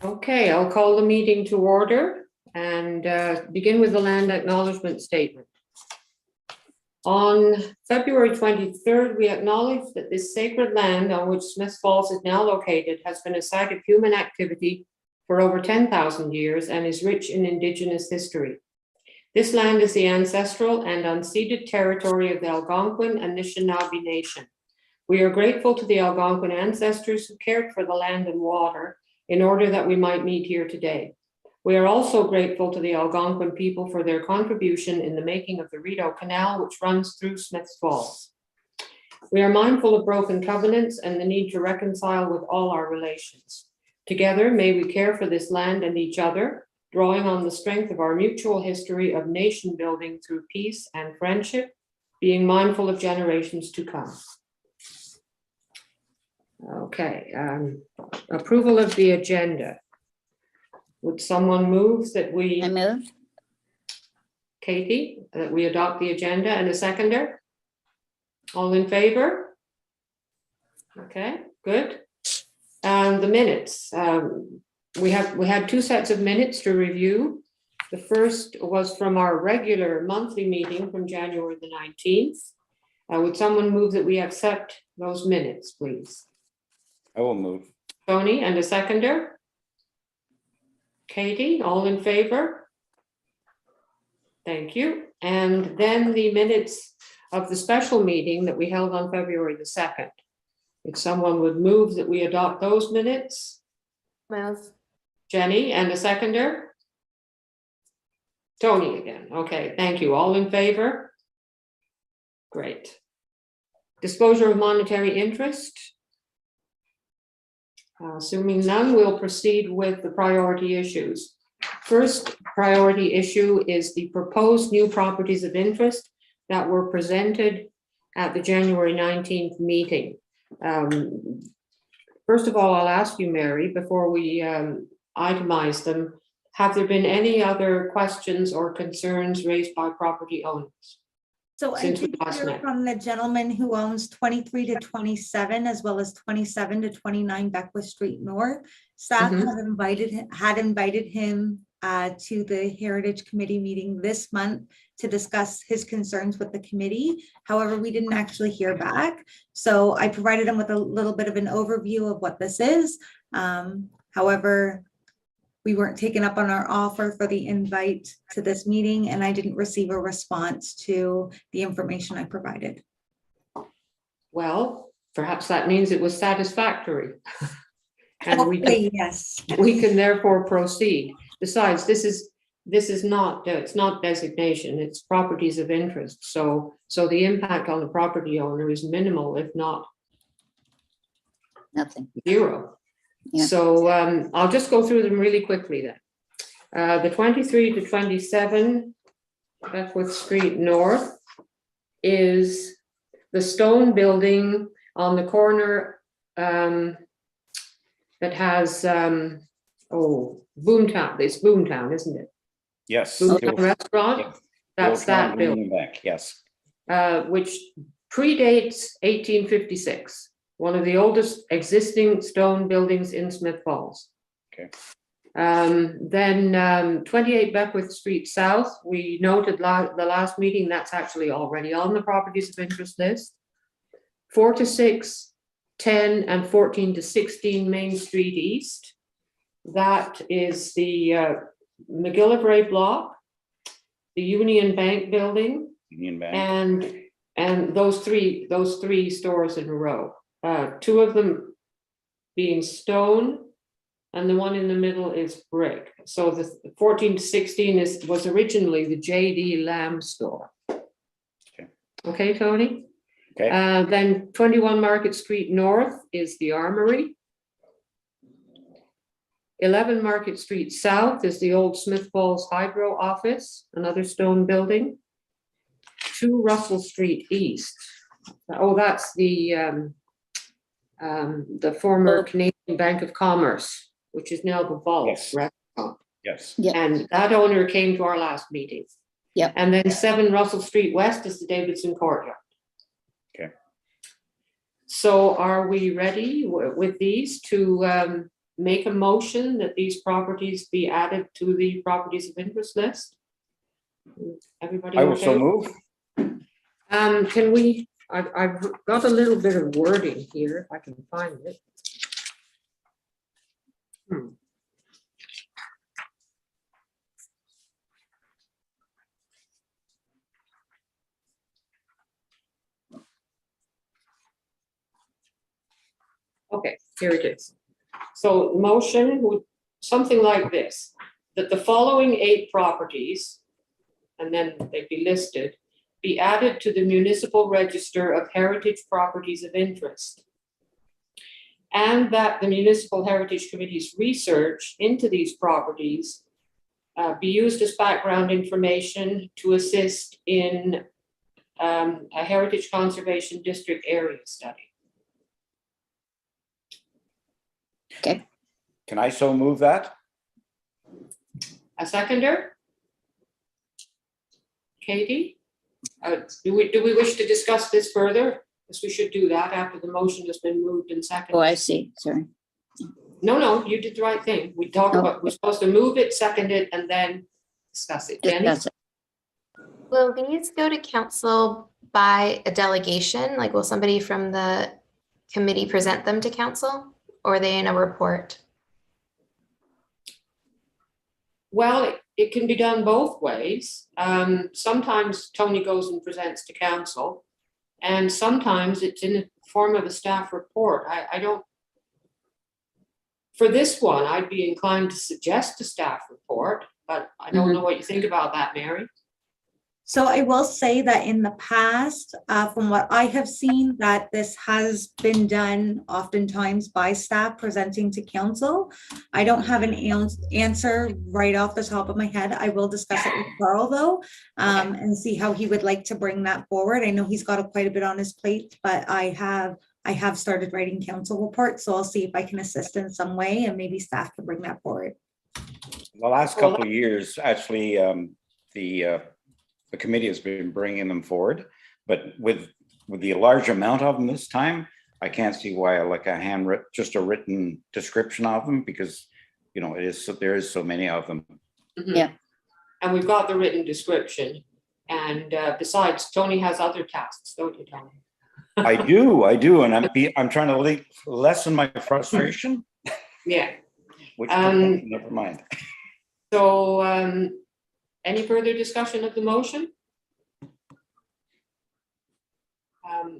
Okay, I'll call the meeting to order and begin with the land acknowledgement statement. On February 23rd, we acknowledge that this sacred land on which Smith Falls is now located has been a site of human activity for over 10,000 years and is rich in Indigenous history. This land is the ancestral and unceded territory of the Algonquin and Anishinaabe Nation. We are grateful to the Algonquin ancestors who cared for the land and water in order that we might meet here today. We are also grateful to the Algonquin people for their contribution in the making of the Rideau Canal, which runs through Smiths Falls. We are mindful of broken covenants and the need to reconcile with all our relations. Together, may we care for this land and each other, drawing on the strength of our mutual history of nation building through peace and friendship, being mindful of generations to come. Okay, approval of the agenda. Would someone move that we? I move. Katie, that we adopt the agenda, and a seconder? All in favor? Okay, good. The minutes. We had two sets of minutes to review. The first was from our regular monthly meeting from January the 19th. Would someone move that we accept those minutes, please? I will move. Tony, and a seconder? Katie, all in favor? Thank you. And then the minutes of the special meeting that we held on February the 2nd. If someone would move that we adopt those minutes? Move. Jenny, and a seconder? Tony again. Okay, thank you. All in favor? Great. Disclosure of monetary interest. Assuming none, we'll proceed with the priority issues. First priority issue is the proposed new properties of interest that were presented at the January 19th meeting. First of all, I'll ask you, Mary, before we itemize them, have there been any other questions or concerns raised by property owners? So I did hear from the gentleman who owns 23 to 27, as well as 27 to 29 Beckwith Street North. Staff had invited him to the Heritage Committee meeting this month to discuss his concerns with the committee. However, we didn't actually hear back. So I provided him with a little bit of an overview of what this is. However, we weren't taken up on our offer for the invite to this meeting, and I didn't receive a response to the information I provided. Well, perhaps that means it was satisfactory. And Yes, we can therefore proceed. Besides, this is not, it's not designation, it's properties of interest. So the impact on the property owner is minimal, if not Nothing. zero. Yeah. So I'll just go through them really quickly then. The 23 to 27 Beckwith Street North is the stone building on the corner that has, Boomtown. It's Boomtown, isn't it? Yes. Boomtown Restaurant. Yeah. That's that building. Back. Yes. Which predates 1856. One of the oldest existing stone buildings in Smith Falls. Okay. Then 28 Beckwith Street South, we noted the last meeting, that's actually already on the properties of interest list. 4 to 6, 10, and 14 to 16 Main Street East. That is the McGillivray block, the Union Bank building, Union Bank, and those three stores in a row. Two of them being stone, and the one in the middle is brick. So the 14 to 16 was originally the J.D. Lamb store. Okay, Tony? Okay. Then 21 Market Street North is the Armory. 11 Market Street South is the old Smith Falls Hydro office, another stone building. 2 Russell Street East. Oh, that's the former Canadian Bank of Commerce, which is now the Vaults restaurant. Yes. Yep. And that owner came to our last meeting. Yep. And then 7 Russell Street West is the Davidson Courtyard. Okay. So are we ready with these to make a motion that these properties be added to the properties of interest list? Everybody I will so okay? move. Can we, I've got a little bit of wording here, if I can find it. Okay, here it is. So motion would, something like this, that the following 8 properties, and then they'd be listed, be added to the municipal register of heritage properties of interest. And that the Municipal Heritage Committee's research into these properties be used as background information to assist in a Heritage Conservation District area study. Okay. Can I so move that? A seconder? Katie? Do we wish to discuss this further? Because we should do that after the motion has been moved and seconded. Oh, I see. Sorry. No, you did the right thing. We talk Oh. about, we're supposed to move it, second it, and then discuss it. Jenny? Discuss it. Will these go to council by a delegation? Like, will somebody from the committee present them to council, or are they in a report? Well, it can be done both ways. Sometimes Tony goes and presents to council, and sometimes it's in the form of a staff report. I don't, for this one, I'd be inclined to suggest a staff report, but I don't know what you think about that, Mary. So I will say that in the past, from what I have seen, that this has been done oftentimes by staff presenting to council. I don't have an answer right off the top of my head. I will discuss it with Carl though, and see how he would like to bring that forward. I know he's got quite a bit on his plate, but I have started writing council reports, so I'll see if I can assist in some way, and maybe staff can bring that forward. The last couple of years, actually, the committee has been bringing them forward, but with the large amount of them this time, I can't see why like just a written description of them, because you know there is so many of them. Mhm. Yeah. And we've got the written description, and besides, Tony has other tasks, don't you, Tony? I do, and I'm trying to lessen my frustration. Yeah. Which never mind. So, any further discussion of the motion?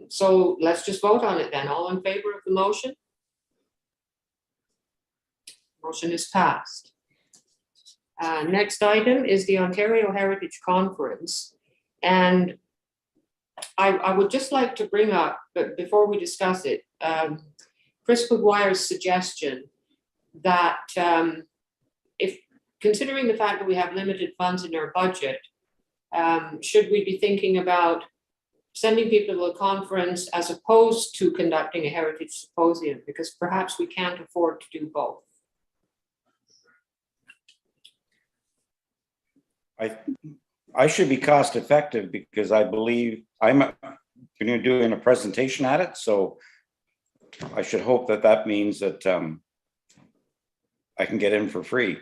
So let's just vote on it then. All in favor of the motion? Motion is passed. Next item is the Ontario Heritage Conference. And I would just like to bring up, but before we discuss it, Chris McGuire's suggestion that if considering the fact that we have limited funds in our budget, should we be thinking about sending people to a conference as opposed to conducting a heritage symposium? Because perhaps we can't afford to do both. I should be cost effective because I believe I'm going to be doing a presentation at it. So I should hope that means that I can get in for free.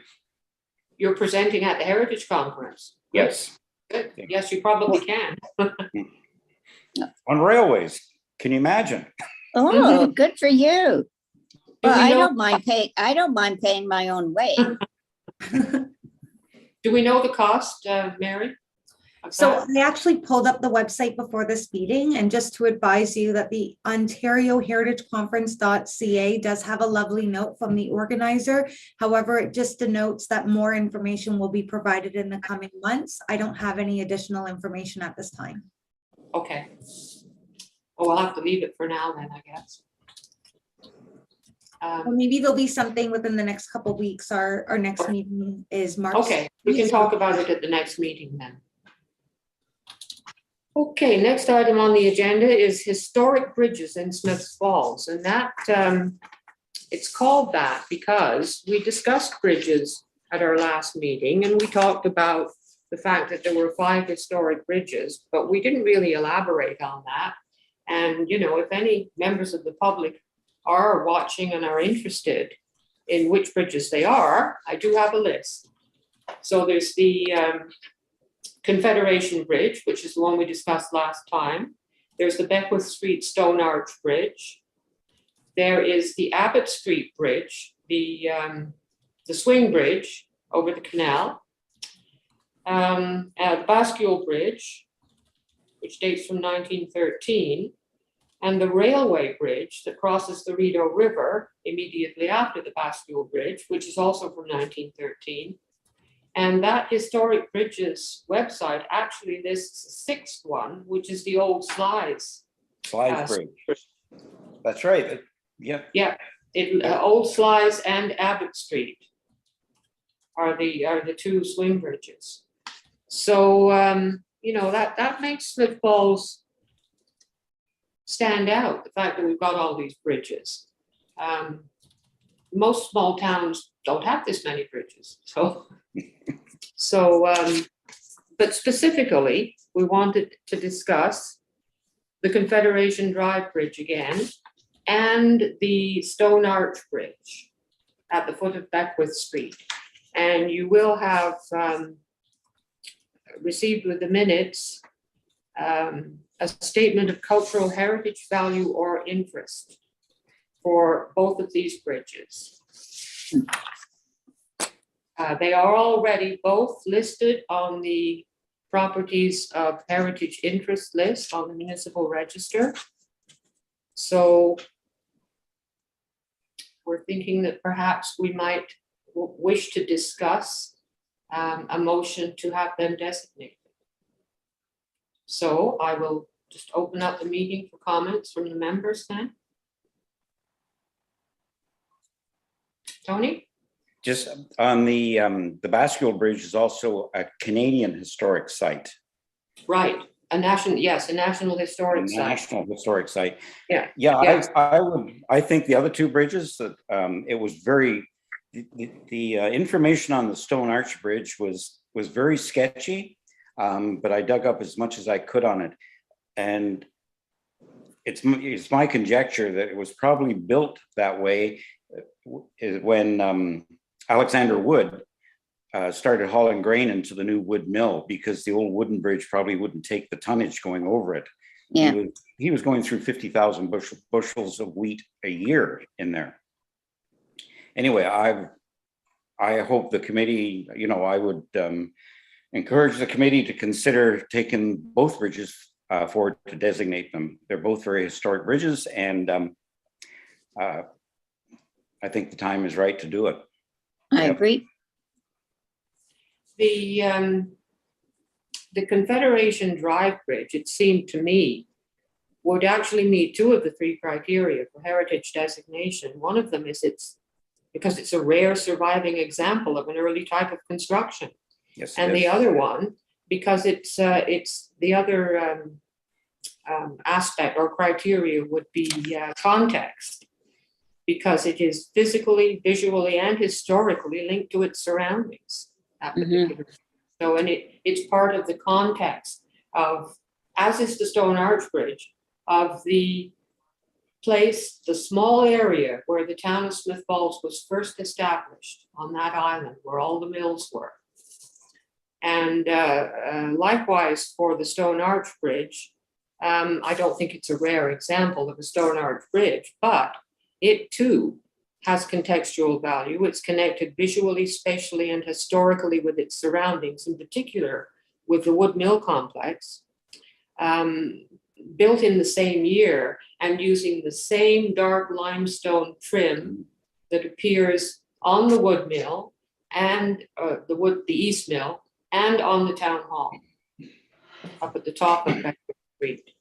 You're presenting at the Heritage Conference? Yes. Good. Yes, you probably can. On railways, can you imagine? Oh, good for you. Well, we I know- don't mind paying my own way. Do we know the cost, Mary? of So that? I actually pulled up the website before this meeting, and just to advise you that the Ontario Heritage Conference.ca does have a lovely note from the organizer. However, it just denotes that more information will be provided in the coming months. I don't have any additional information at this time. Okay. Oh, I'll have to leave it for now then, I guess. Or maybe there'll be something within the next couple of weeks. Our next meeting is March. Okay, we can talk about it at the next meeting then. Okay, next item on the agenda is historic bridges in Smiths Falls, and that it's called that because we discussed bridges at our last meeting, and we talked about the fact that there were 5 historic bridges, but we didn't really elaborate on that. And you know, if any members of the public are watching and are interested, in which bridges they are, I do have a list. So there's the Confederation Bridge, which is the one we discussed last time. There's the Beckwith Street Stone Arch Bridge. There is the Abbott Street Bridge, the swing bridge over the canal. The Bascule Bridge, which dates from 1913, and the railway bridge that crosses the Rideau River immediately after the Bascule Bridge, which is also from 1913. And that Historic Bridges website actually lists a sixth one, which is the old Slides. Bridge. That's right. Yeah. Yeah, Old Slides and Abbott Street are the two swing bridges. So you know, that makes Smith Falls stand out, the fact that we've got all these bridges. Most small towns don't have this many bridges, but specifically, we wanted to discuss the Confederation Drive Bridge again, and the Stone Arch Bridge at the foot of Beckwith Street. And you will have received with the minutes a statement of cultural heritage value or interest for both of these bridges. They are already both listed on the properties of heritage interest list on the municipal register. So we're thinking that perhaps we might wish to discuss a motion to have them designated. So I will just open up the meeting for comments from the members then. Tony? Just on the Bascule Bridge is also a Canadian historic site. Right, a national historic site. National historic site. Yeah. Yeah, Yes. I think the other two bridges that it was very, the information on the Stone Arch Bridge was very sketchy, but I dug up as much as I could on it. And it's my conjecture that it was probably built that way when Alexander Wood started hauling grain into the new wood mill, because the old wooden bridge probably wouldn't take the tonnage going over it. Yeah. He was going through 50,000 bushels of wheat a year in there. Anyway, I hope the committee, you know, I would encourage the committee to consider taking both bridges forward to designate them. They're both very historic bridges, and I think the time is right to do it. I agree. The Confederation Drive Bridge, it seemed to me, would actually meet two of the three criteria for heritage designation. One of them is because it's a rare surviving example of an early type of construction. Yes, and the other one, because it's the other aspect or criteria would be context, because it is physically, visually, and historically linked to its surroundings. That particular. So, and it's part of the context of, as is the Stone Arch Bridge, of the place, the small area where the town of Smith Falls was first established, on that island where all the mills were. And likewise for the Stone Arch Bridge, I don't think it's a rare example of a Stone Arch Bridge, but it too has contextual value. It's connected visually, spatially, and historically with its surroundings, in particular with the wood mill complex, built in the same year and using the same dark limestone trim that appears on the wood mill and the East Mill and on the town hall up at the top of Beckwith Street.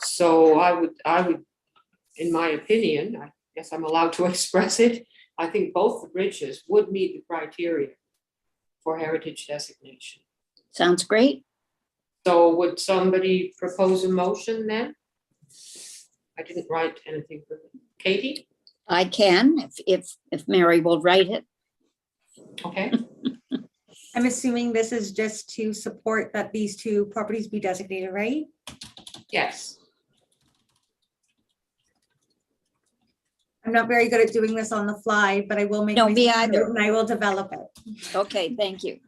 So I would, in my opinion, I guess I'm allowed to express it, I think both the bridges would meet the criteria for heritage designation. Sounds great. So would somebody propose a motion then? I didn't write anything for them. Katie? I can, if Mary will write it. Okay. I'm assuming this is just to support that these two properties be designated, right? Yes. I'm not very good at doing this on the fly, but I will make. No, my me note either. And I will develop it. Okay, thank you.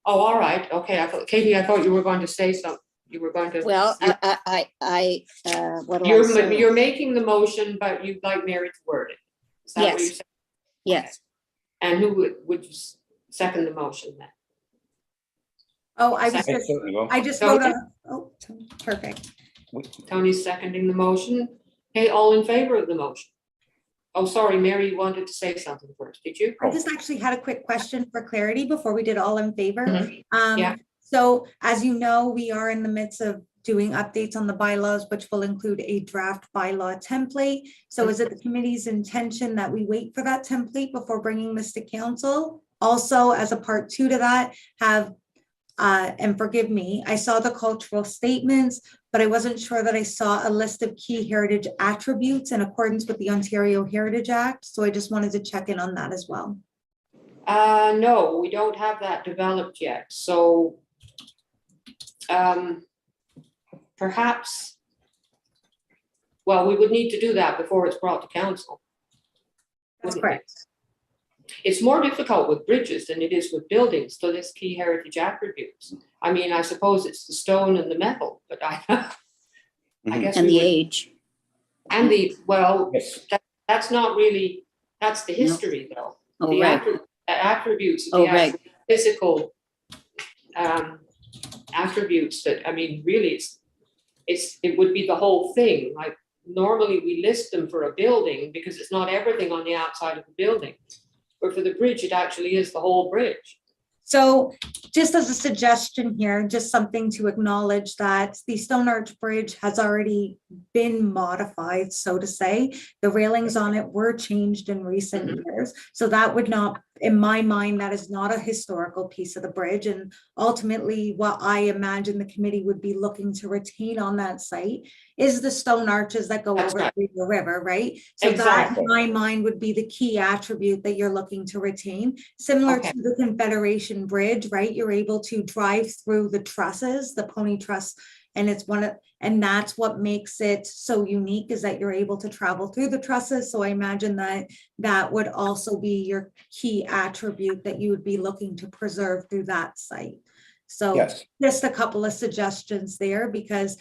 Oh, all right, okay, Katie, I thought you were going to say something, you were going to. Well, what do I say? You're making the motion, but you'd like Mary to word it. Is that what you Yes. said? Yes, And who would second the motion then? Oh, I was Second. I just, certainly will. I just Tony? wrote on, oh, perfect. Tony's seconding the motion. Hey, all in favor of the motion? Oh, sorry, Mary, you wanted to say something first, did you? I just actually had a quick question for clarity before we did all in favor. Yeah. So as you know, we are in the midst of doing updates on the bylaws, which will include a draft bylaw template. So is it the committee's intention that we wait for that template before bringing this to council? Also, as a part 2 to that, have, and forgive me, I saw the cultural statements, but I wasn't sure that I saw a list of key heritage attributes in accordance with the Ontario Heritage Act. So I just wanted to check in on that as well. No, we don't have that developed yet, so perhaps, well, we would need to do that before it's brought to council. That's wouldn't correct. it? It's more difficult with bridges than it is with buildings, so there's key heritage attributes. I mean, I suppose it's the stone and the metal, but I guess. and we the would- age. And the, well, Yes. that's not really, that's the history though. Oh, The right. attributes, Oh, the right. actual physical attributes that, I mean, really, it would be the whole thing. Like normally we list them for a building because it's not everything on the outside of the building. But for the bridge, it actually is the whole bridge. So just as a suggestion here, just something to acknowledge that the Stone Arch Bridge has already been modified, so to say. The railings on it were changed in recent years. So that would not, in my mind, that is not a historical piece of the bridge. And ultimately, what I imagine the committee would be looking to retain on that site is the stone arches that go That's over right. the river, right? So Exactly. that, in my mind, would be the key attribute that you're looking to retain. Similar Okay. to the Confederation Bridge, right? You're able to drive through the trusses, the pony truss, and it's and that's what makes it so unique, is that you're able to travel through the trusses. So I imagine that that would also be your key attribute that you would be looking to preserve through that site. So Yes. just a couple of suggestions there, because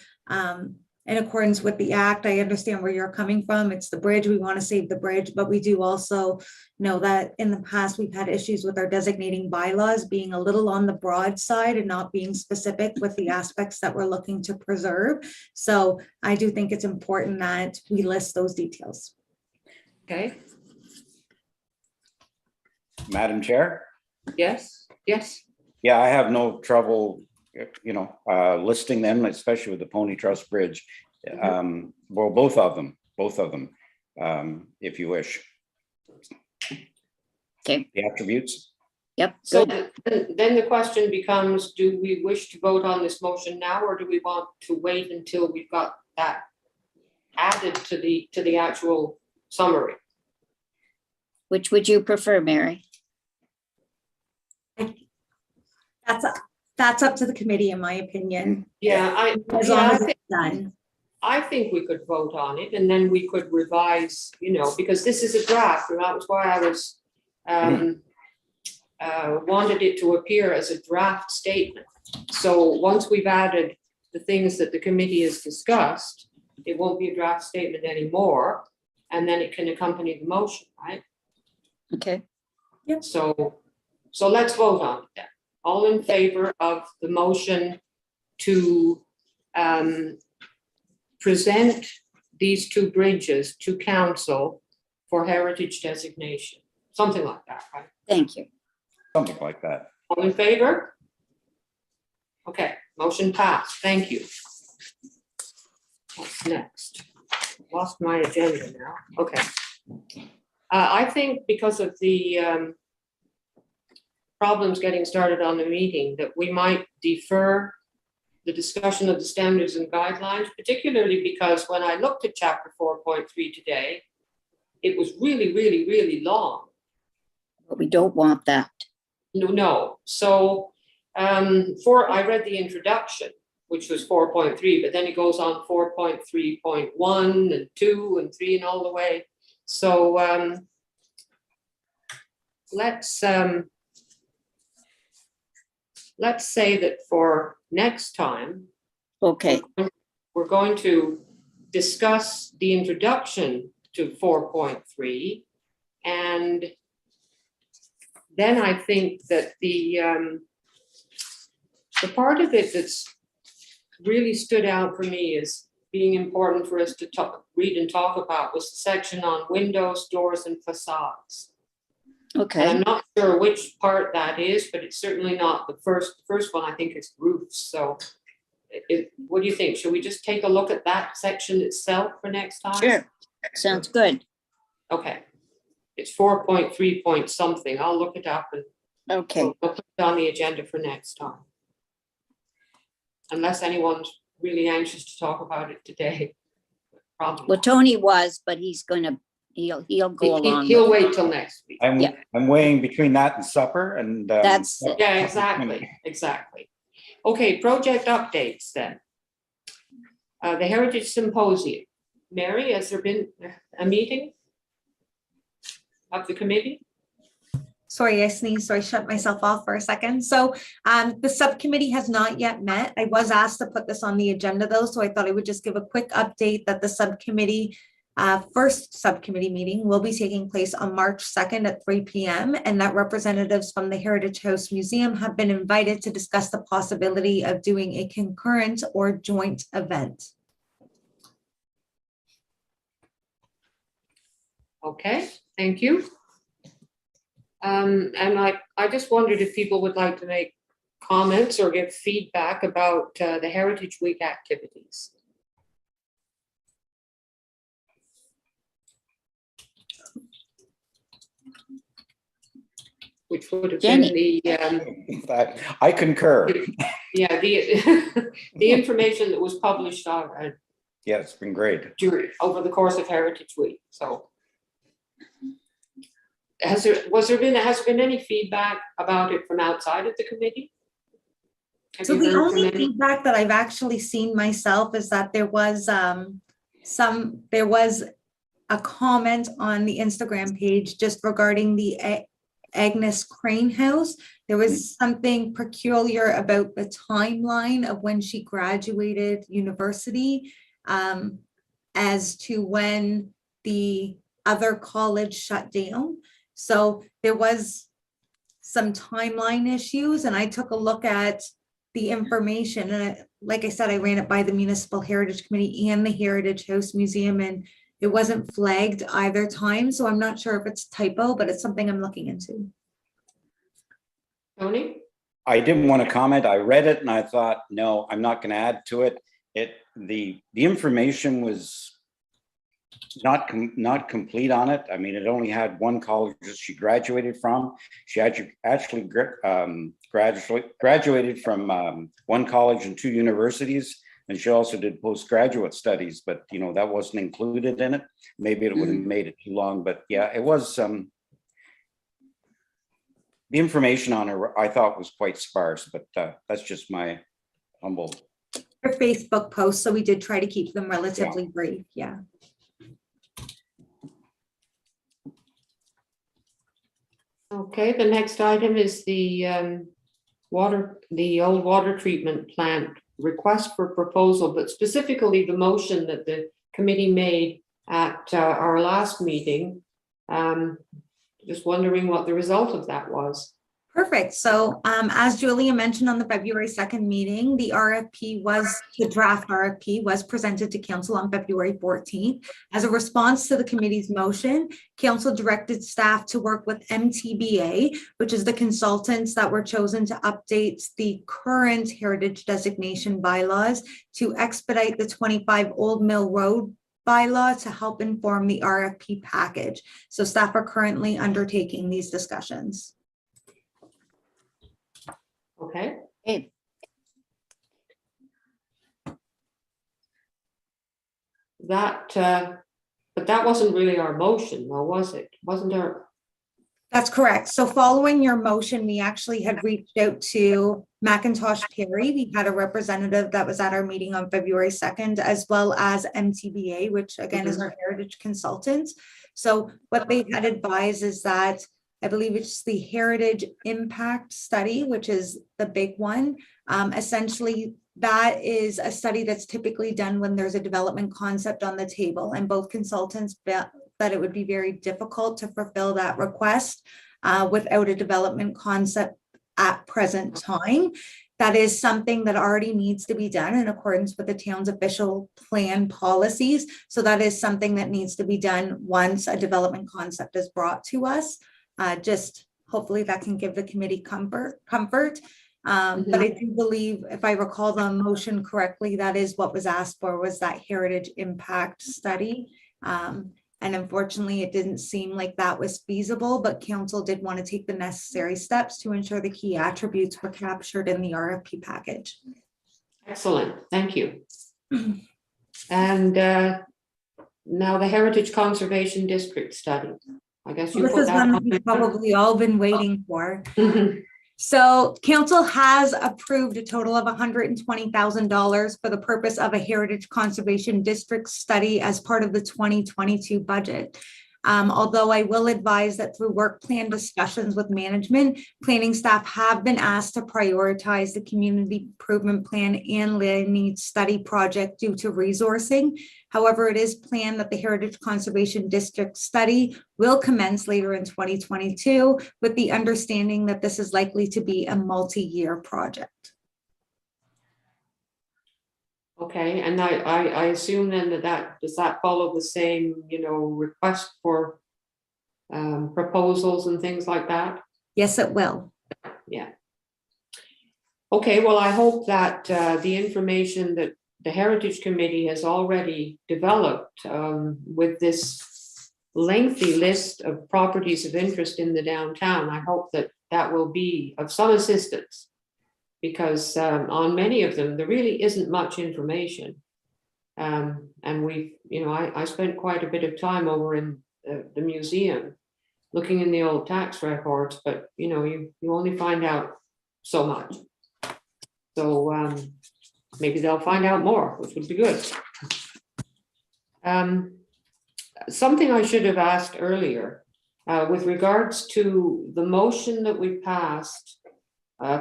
in accordance with the act, I understand where you're coming from. It's the bridge. We want to save the bridge, but we do also know that in the past, we've had issues with our designating bylaws being a little on the broad side and not being specific with the aspects that we're looking to preserve. So I do think it's important that we list those details. Okay, Madam Chair? yes, yes. Yeah, I have no trouble, listing them, especially with the Pony Trust Bridge. Well, both of them, if you wish. Okay. The attributes? Yep. So Good. then the question becomes, do we wish to vote on this motion now, or do we want to wait until we've got that added to the actual summary? Which would you prefer, Mary? That's up to the committee, in my opinion, Yeah, as long as I it's done. think we could vote on it and then we could revise, because this is a draft, and that was why I was wanted it to appear as a draft statement. So once we've added the things that the committee has discussed, it won't be a draft statement anymore, and then it can accompany the motion, right? Okay. So let's vote on it then. All in favor of the motion to present these two bridges to council for heritage designation, something like that, right? Thank you. Something like that. All in favor? Okay, motion passed. Thank you. What's next? Lost my agenda now. Okay. I think because of the problems getting started on the meeting, that we might defer the discussion of the standards and guidelines, particularly because when I looked at chapter 4.3 today, it was really, really, really long. But we don't want that. No. So I read the introduction, which was 4.3, but then it goes on 4.3.1 and 2 and 3 and all the way. So let's say that for next time, Okay, we're going to discuss the introduction to 4.3, and then I think that the part of it that's really stood out for me as being important for us to read and talk about was the section on windows, doors, and facades. And okay. I'm not sure which part that is, but it's certainly not the first. The first one, I think, is roofs. So what do you think? Should we just take a look at that section itself for next time? Sure, sounds good. Okay. It's 4.3 point something. I'll look it up and Okay, we'll put it on the agenda for next time. Unless anyone's really anxious to talk about it today. Probably. well, Tony was, but he's gonna, he'll go along. He'll with it. wait till next week. Yeah. I'm weighing between that and supper and. That's, Yeah, exactly. Okay, project updates then. The Heritage Symposium. Mary, has there been a meeting of the committee? Sorry, I sneezed, so I shut myself off for a second. So the subcommittee has not yet met. I was asked to put this on the agenda though, so I thought I would just give a quick update that the subcommittee, first subcommittee meeting will be taking place on March 2nd at 3 p.m. and that representatives from the Heritage House Museum have been invited to discuss the possibility of doing a concurrent or joint event. Okay, thank you. And I just wondered if people would like to make comments or give feedback about the Heritage Week activities. Which would have been the, In fact, I concur. yeah, the information that was published Yeah, it's been great. over the course of Heritage Week, so. Has there been any feedback about it from outside of the committee? Have So you the heard from only any? feedback that I've actually seen myself is that there was a comment on the Instagram page just regarding the Agnes Crane House. There was something peculiar about the timeline of when she graduated university as to when the other college shut down. So there was some timeline issues and I took a look at the information and like I said, I ran it by the Municipal Heritage Committee and the Heritage House Museum and it wasn't flagged either time. So I'm not sure if it's typo, but it's something I'm looking into. Tony? I didn't want to comment. I read it and I thought, no, I'm not going to add to it. The information was not complete on it. I mean, it only had one college that she graduated from. She actually graduated from one college and 2 universities, and she also did postgraduate studies. But you know that wasn't included in it. Maybe it would have made it too long. But yeah, it was. The information on her I thought was quite sparse. But that's just my humble. Her Facebook posts, so we did try to keep them relatively brief. Yeah. Okay, the next item is the old water treatment plant request for proposal, but specifically the motion that the committee made at our last meeting. Just wondering what the result of that was. Perfect. So as Julia mentioned on the February 2nd meeting, the draft RFP was presented to council on February 14th. As a response to the committee's motion, council directed staff to work with MTBA, which is the consultants that were chosen to update the current heritage designation bylaws to expedite the 25 Old Mill Road bylaw to help inform the RFP package. So staff are currently undertaking these discussions. Okay. hey, That, but that wasn't really our motion, though, was it? Wasn't our? That's correct. So following your motion, we actually had reached out to McIntosh Perry. We had a representative that was at our meeting on February 2nd, as well as MTBA, which again is our heritage consultant. So what they had advised is that I believe it's the Heritage Impact Study, which is the big one. Essentially, that is a study that's typically done when there's a development concept on the table, and both consultants felt that it would be very difficult to fulfill that request without a development concept at present time. That is something that already needs to be done in accordance with the town's official plan policies. So that is something that needs to be done once a development concept is brought to us. Just hopefully that can give the committee comfort. But I do believe, if I recall the motion correctly, that is what was asked for, was that heritage impact study. And unfortunately, it didn't seem like that was feasible, but council did want to take the necessary steps to ensure the key attributes were captured in the RFP package. Excellent, thank you. And now the Heritage Conservation District study. I guess you This put is that one on. we've probably all been waiting for. So council has approved a total of $120,000 for the purpose of a Heritage Conservation District study as part of the 2022 budget. Although I will advise that through work plan discussions with management, planning staff have been asked to prioritize the community improvement plan and land needs study project due to resourcing. However, it is planned that the Heritage Conservation District study will commence later in 2022 with the understanding that this is likely to be a multi-year project. Okay, and I assume then that does that follow the same, request for proposals and things like that? Yes, it will. Yeah. Okay, well, I hope that the information that the Heritage Committee has already developed with this lengthy list of properties of interest in the downtown, I hope that that will be of some assistance. Because on many of them, there really isn't much information. And I spent quite a bit of time over in the museum looking in the old tax records, but you only find out so much. So maybe they'll find out more, which would be good. Something I should have asked earlier with regards to the motion that we passed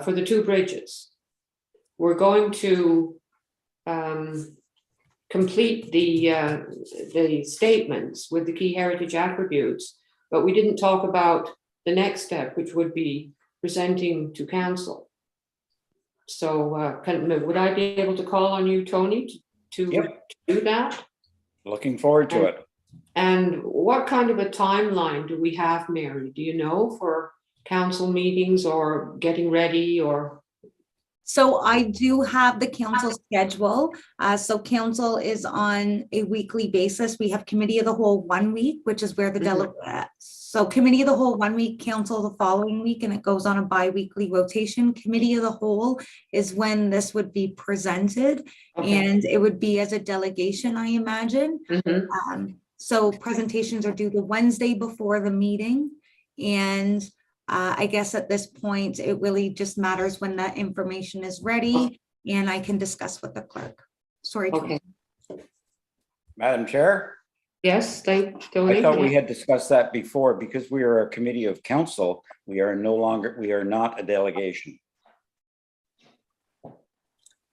for the two bridges. We're going to complete the statements with the key heritage attributes, but we didn't talk about the next step, which would be presenting to council. So would I be able to call on you, Tony, to do that? Looking forward to it. And what kind of a timeline do we have, Mary? Do you know, for council meetings or getting ready or? So I do have the council schedule. So council is on a weekly basis. We have committee of the whole 1 week, which is where the so committee of the whole 1 week, council the following week, and it goes on a bi-weekly rotation. Committee of the whole is when this would be presented, and it would be as a delegation, I imagine. So presentations are due the Wednesday before the meeting, and I guess at this point, it really just matters when that information is ready and I can discuss with the clerk. Sorry. Okay. Madam Chair? Yes, thank you. I thought we had discussed that before. Because we are a committee of council, we are not a delegation.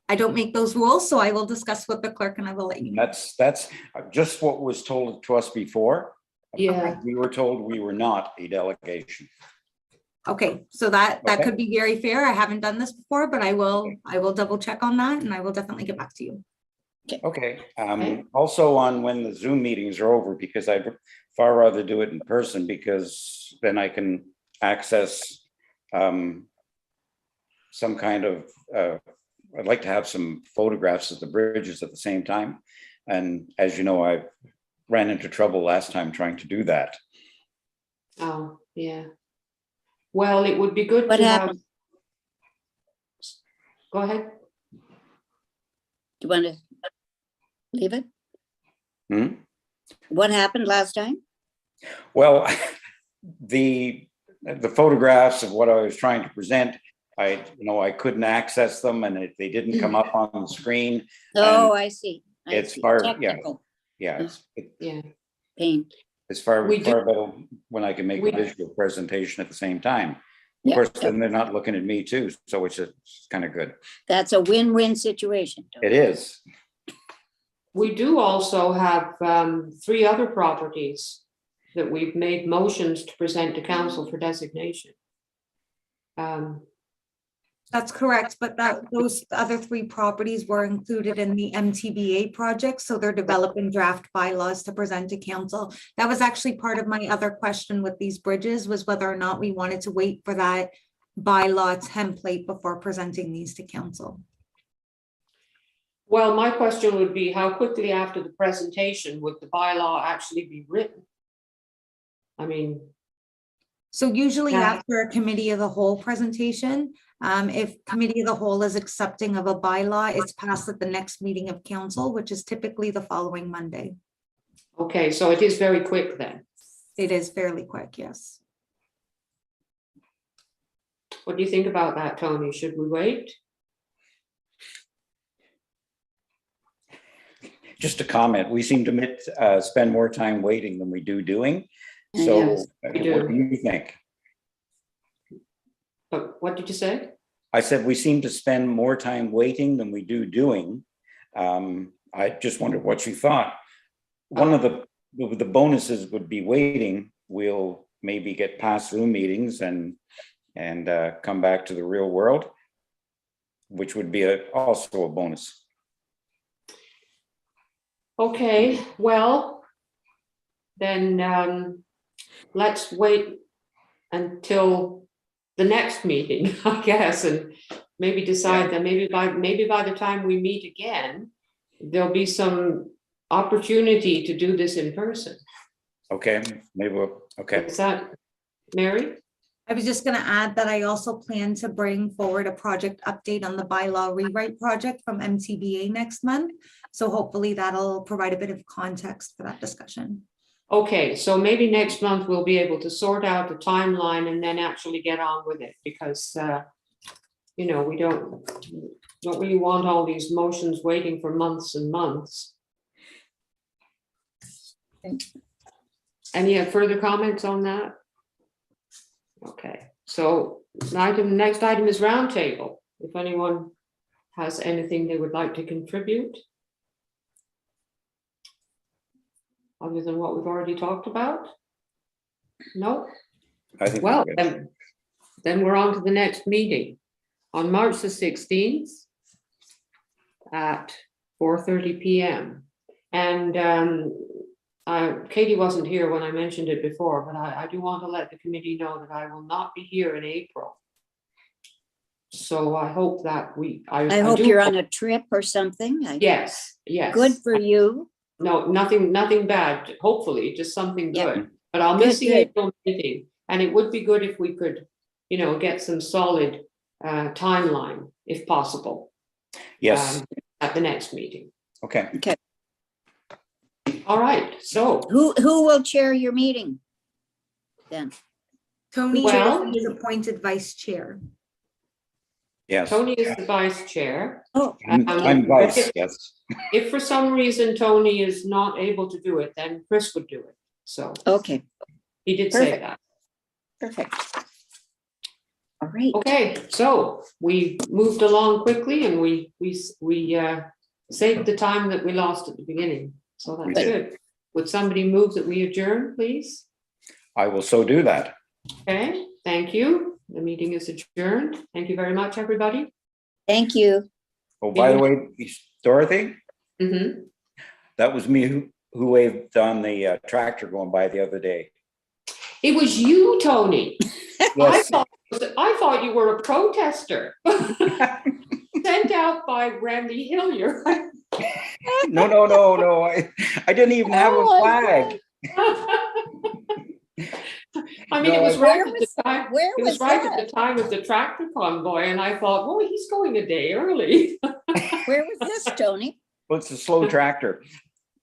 I don't make those rules, so I will discuss with the clerk and I will let you know. That's just what was told to us before. Yeah. We were told we were not a delegation. Okay, so that could be very fair. I haven't done this before, but I will double check on that and I will definitely get back to you. Okay. Also on when the Zoom meetings are over, because I'd far rather do it in person, because then I can access some kind of, I'd like to have some photographs of the bridges at the same time. And as you know, I ran into trouble last time trying to do that. Oh, yeah. Well, it would be good What to happened? Go ahead. Do you want to leave it? What happened last time? Well, the the photographs of what I was trying to present, I couldn't access them, and they didn't come up on the screen. Oh, I see. I It's see. far, Technical yeah, Yeah, pain. it's far We do- better when I can make we- a visual presentation at the same time. Of Yeah, course, then they're not looking at me too, so it's kind of good. that's a win-win situation. It is. we do also have 3 other properties that we've made motions to present to council for designation. That's correct, but those other 3 properties were included in the MTBA project, so they're developing draft bylaws to present to council. That was actually part of my other question with these bridges, was whether or not we wanted to wait for that bylaw template before presenting these to council. Well, my question would be, how quickly after the presentation would the bylaw actually be written? I mean, So usually Yeah. after a committee of the whole presentation, if committee of the whole is accepting of a bylaw, it's passed at the next meeting of council, which is typically the following Monday. okay, so it is very quick then. It is fairly quick, yes. What do you think about that, Tony? Should we wait? Just a comment, we seem to spend more time waiting than we do doing. So Yes, we do. what do you think? But what did you say? I said, we seem to spend more time waiting than we do doing. I just wondered what you thought. One of the bonuses would be waiting. We'll maybe get past Zoom meetings and come back to the real world, which would be also a bonus. Okay, well, then let's wait until the next meeting, I guess, and maybe decide that maybe by the time we meet again, there'll be some opportunity to do this in person. Okay, maybe okay. Is that, Mary? I was just gonna add that I also plan to bring forward a project update on the bylaw rewrite project from MTBA next month. So hopefully that'll provide a bit of context for that discussion. Okay, so maybe next month we'll be able to sort out the timeline and then actually get on with it, because we don't really want all these motions waiting for months and months. Any further comments on that? Okay, so next item is roundtable. If anyone has anything they would like to contribute, other than what we've already talked about? No? I think Well, we're good. then we're on to the next meeting on March the 16th at 4:30 p.m. And Katie wasn't here when I mentioned it before, but I do want to let the committee know that I will not be here in April. So I hope that I hope you're on a trip or something. Yes, yes. Good for you. No, nothing bad, hopefully, just something Yeah. good. But I'll Good, miss the good. April meeting, and it would be good if we could, get some solid timeline, if possible, Yes, at the next meeting. okay. All right, so, Who will chair your meeting then? Tony Well- is appointed vice chair. Yes, Tony is the vice chair. Oh, I'm vice, yes. If for some reason Tony is not able to do it, then Chris would do it. So okay, he did say Perfect. that. perfect. All right. Okay, so we moved along quickly and we saved the time that we lost at the beginning. So We that's did. good. Would somebody move that we adjourn, please? I will so do that. Okay, thank you. The meeting is adjourned. Thank you very much, everybody. Thank you. Oh, by the way, Dorothy, Mhm. that was me who waved on the tractor going by the other day. It was you, Tony. Yes, I thought you were a protester. Sent out by Randy Hillier. no. I didn't even have a Oh, flag. I mean, it No, was right at the time. Where It was right at the time of the tractor convoy, and I thought, well, he's going a day early. Where was this, Tony? Well, it's a slow tractor.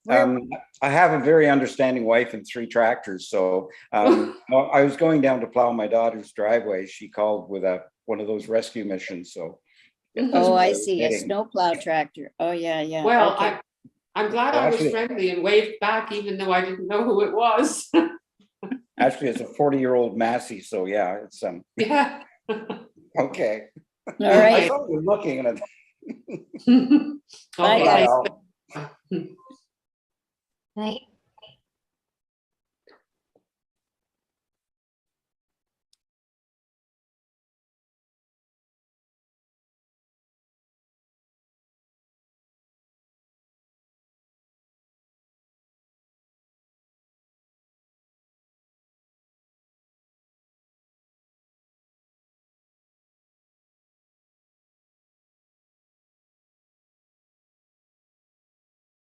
I have a very understanding wife and 3 tractors, so well, I was going down to plow my daughter's driveway. She called with one of those rescue missions, so. that's Oh, what I was see, a getting. snowplow tractor. Oh, yeah, yeah. Well, okay. I'm glad Well, I was actually- friendly and waved back even though I didn't know who it was. Actually, it's a 40-year-old Massey, so yeah, it's Yeah. okay. All I right, thought you were looking at it. Bye, Okay, guys. Well, Right.